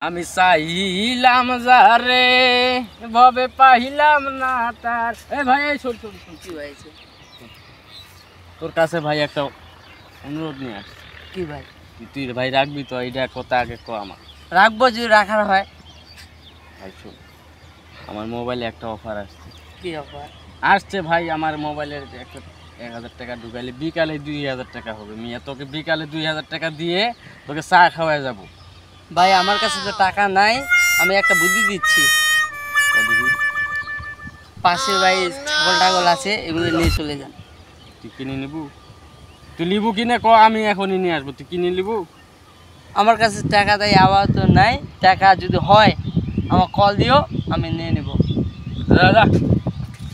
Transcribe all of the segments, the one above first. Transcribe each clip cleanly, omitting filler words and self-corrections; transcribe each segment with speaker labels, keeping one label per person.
Speaker 1: আমি চাইলাম যারে ভবে পাইলাম না তার। এ ভাই এই শোন শোন শোন,
Speaker 2: কি হয়েছে?
Speaker 1: তোর কাছে ভাই একটা অনুরোধ নিয়ে আসছি।
Speaker 2: কি ভাই?
Speaker 1: তুই ভাই রাখবি তো? এইটা কথা আগে ক আমার।
Speaker 2: রাখবো যদি রাখার হয়।
Speaker 1: ভাই শোন, আমার মোবাইলে একটা অফার আসছে।
Speaker 2: কি অফার
Speaker 1: আসছে ভাই? আমার মোবাইলের একটা 1000 টাকা ঢুকাইলে বিকালে 2000 টাকা হবে। মিয়া তোকে বিকালে 2000 টাকা দিয়ে তোকে চা খাওয়াই যাবো।
Speaker 2: ভাই আমার কাছে তো টাকা নাই, আমি একটা বুদ্ধি দিচ্ছি। পাশে ভাই ছাগল টাগল আছে, এগুলো নিয়ে চলে যান।
Speaker 1: তুই কিনে নিবু? তুই লিবু কিনে ক, আমি এখনই নিয়ে আসবো। তুই কিনে লিবু?
Speaker 2: আমার কাছে টাকা দেয় আবার তো নাই। টাকা যদি হয় আমার কল দিও, আমি নিয়ে নেব।
Speaker 1: দাদা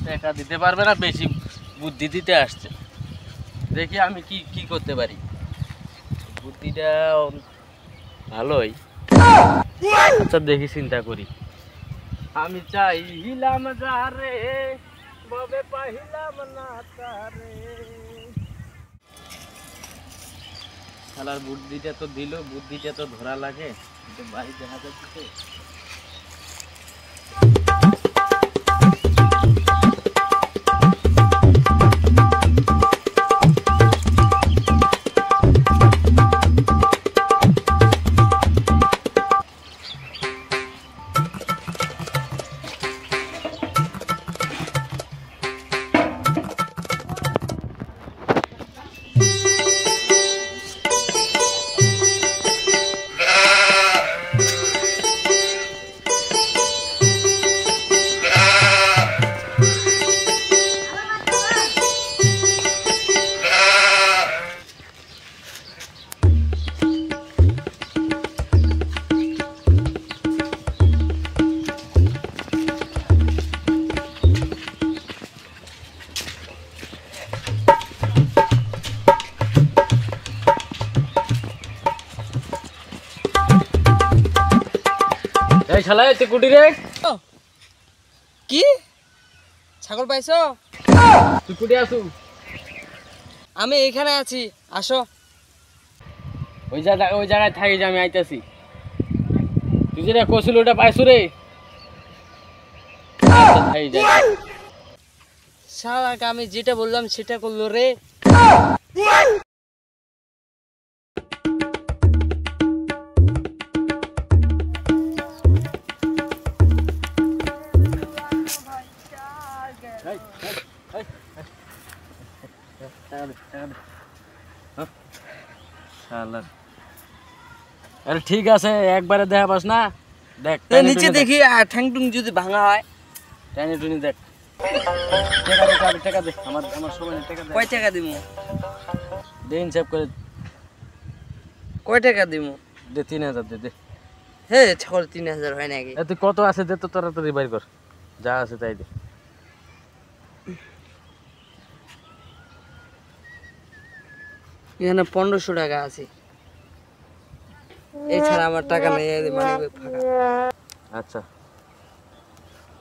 Speaker 1: টাকা দিতে পারবে না, বেশি বুদ্ধি দিতে আসছে। দেখি আমি কি কি করতে পারি। বুদ্ধিটা ভালোই। আচ্ছা দেখি, চিন্তা করি। আমি চাইলাম যারে ভবে পাইলাম না তারে। শালার বুদ্ধিটা তো দিল, বুদ্ধিটা তো ধরা লাগে। কিন্তু বাড়ি দেখা যাচ্ছে। এই শালা তুই কুটি রে?
Speaker 2: কি ছাগল পাইছো?
Speaker 1: তুই কুটি আসু?
Speaker 2: আমি এখানে আছি, আসো।
Speaker 1: ওই জায়গায় থাকি যে আমি আইতাছি। তুই যেটা কছিল ওটা পাইছু রে?
Speaker 2: শালাকে আমি যেটা বললাম সেটা করলো রে।
Speaker 1: আরে ঠিক আছে, একবারে দেখা পাস না। দেখ
Speaker 2: নিচে দেখি ঠ্যাং টুং যদি ভাঙা হয়।
Speaker 1: টানি টুনি দেখ। টাকা দে আমার সময় নেই। টাকা দে।
Speaker 2: কয় টাকা দিব?
Speaker 1: দে হিসাব করে।
Speaker 2: কয় টাকা দিব?
Speaker 1: দে 3000 দে।
Speaker 2: হে ছাগল 3000 হয় নাকি?
Speaker 1: তুই কত আছে দে তো, তাড়াতাড়ি বাইর কর। যা আছে তাই দে।
Speaker 2: এখানে 1500 টাকা আছে, এছাড়া আমার টাকা নেই, মানি ফাঁকা।
Speaker 1: আচ্ছা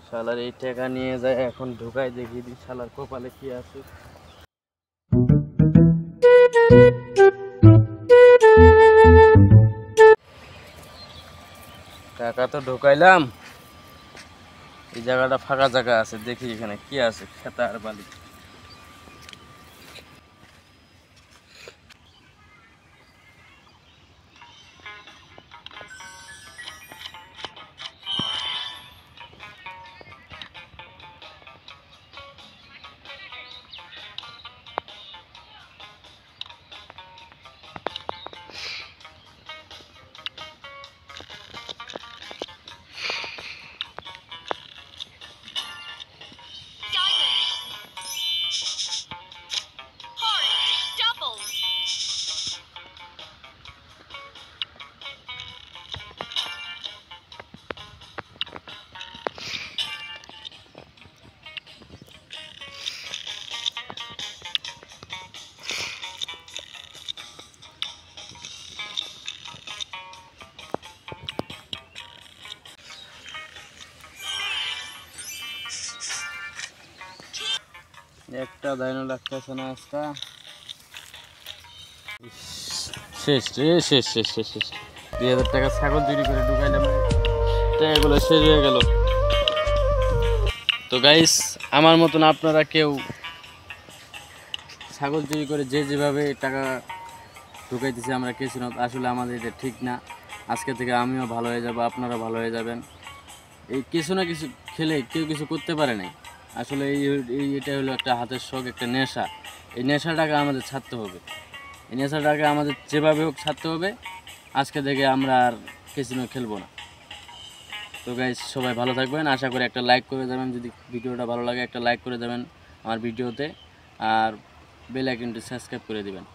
Speaker 1: শালার এই টাকা নিয়ে যায় এখন ঢুকাই, দেখি দি শালার কপালে কি আছে। টাকা তো ঢুকাইলাম, এই জায়গাটা ফাঁকা জায়গা আছে, দেখি এখানে কি আছে। খেতা আর বালি। একটা দাইনো লাগতেছে না আজকা। শেষ রে, শেষ 2000 টাকা ছাগল চুরি করে ঢুকাইলাম। টাকাগুলো শেষ হয়ে গেল। তো গাইস, আমার মতন আপনারা কেউ ছাগল চুরি করে যে যেভাবে টাকা ঢুকাইতেছি আমরা কেসিনো, আসলে আমাদের এটা ঠিক না। আজকে থেকে আমিও ভালো হয়ে যাব, আপনারা ভালো হয়ে যাবেন। এই কিছু না কিছু খেলে কেউ কিছু করতে পারে নাই। আসলে এটা হলো একটা হাতের শখ, একটা নেশা। এই নেশাটাকে আমাদের ছাড়তে হবে, এই নেশাটাকে আমাদের যেভাবে হোক ছাড়তে হবে। আজকে থেকে আমরা আর কেসিনো খেলবো না। তো গাইস, সবাই ভালো থাকবেন। আশা করি একটা লাইক করে যাবেন, যদি ভিডিওটা ভালো লাগে একটা লাইক করে যাবেন আমার ভিডিওতে, আর বেল আইকনটি সাবস্ক্রাইব করে দিবেন।